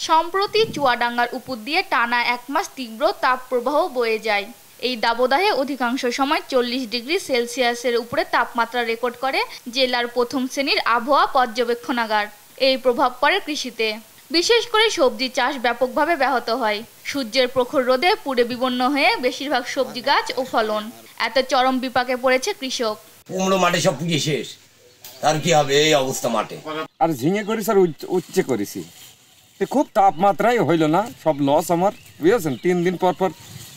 সম্প্রতি চুয়াডাঙ্গার উপর দিয়ে টানা 1 মাস তীব্র তাপপ্রবাহ বয়ে যায়। এই দাবদাহে অধিকাংশ সময় 40 ডিগ্রি সেলসিয়াসের উপরে তাপমাত্রা রেকর্ড করে জেলার প্রথম শ্রেণীর আবহাওয়া পর্যবেক্ষণাগার। এই প্রভাব পড়ে কৃষিতে, বিশেষ করে সবজি চাষ ব্যাপকভাবে ব্যাহত হয়। সূর্যের প্রখর রোদে পুড়ে বিবর্ণ হয়ে বেশিরভাগ সবজি গাছ ও ফলন, এতে চরম বিপাকে পড়েছে কৃষক। কুমড়ো মাঠে সব পুড়িয়ে শেষ, তার কি হবে এই অবস্থা মাঠে। আর ঝিঙে করেছি আর উচ্ছে করেছি, খুব তাপমাত্রাই হইল না, সব লস আমার, বুঝেছেন। 3 দিন পর পর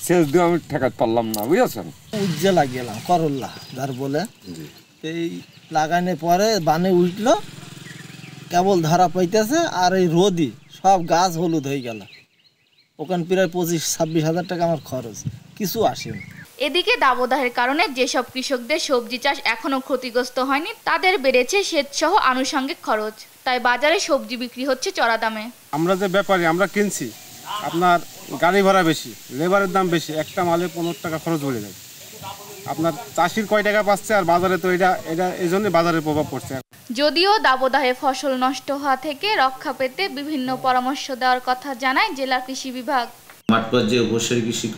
সেচ দিয়ে আমি ঠেকাতে পারলাম না, বুঝেছেন। উজ্জে লাগিয়েলাম করল্লা যার বলে, এই লাগানোর পরে বানে উঠলো, কেবল ধরা পাইতেছে, আর এই রোদই সব গাছ হলুদ হয়ে গেল। ওখানে প্রায় 25-26 হাজার টাকা আমার খরচ, কিছু আসেনি। এদিকে দাবদাহের কারণে যেসব কৃষকদের সবজি চাষ এখনো ক্ষতিগ্রস্ত হয়নি, তাদের বেড়েছে সেচ সহ আনুষঙ্গিক খরচ। তাই বাজারে সবজি বিক্রি হচ্ছে চড়া দামে। আমরা যে ব্যাপারী আমরা কিনছি, আপনার গাড়ি ভাড়া বেশি, লেবারের দাম বেশি, একটা মালে 15 টাকা খরচ বেড়ে যায়। আপনার চাষির কয় টাকা পাচ্ছে, আর বাজারে তো এটা এই জন্য বাজারের প্রভাব পড়ছে। যদিও দাবদাহে ফসল নষ্ট হওয়া থেকে রক্ষা পেতে বিভিন্ন পরামর্শ দেওয়ার কথা জানায় জেলা কৃষি বিভাগ। মাঠ পর্যায়ে অবশ্যই কৃষি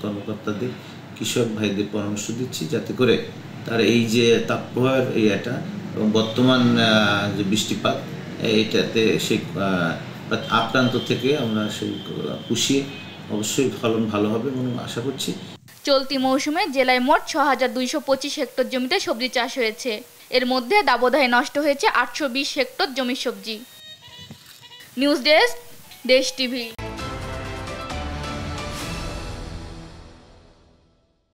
কর্মকর্তাদের, কৃষক ভাইদের পরামর্শ দিচ্ছি, যাতে করে তার এই যে তাপপ্রবাহের এটা এবং বর্তমান যে বৃষ্টিপাত, এইটাতে সেই আক্রান্ত থেকে আমরা সেই পুষিয়ে অবশ্যই ফলন ভালো হবে এবং আশা করছি। চলতি মৌসুমে জেলায় মোট ৬,২২৫ হেক্টর জমিতে সবজি চাষ হয়েছে। এর মধ্যে দাবদাহে নষ্ট হয়েছে 820 হেক্টর জমির সবজি। নিউজ ডেস্ক, দেশ টিভি।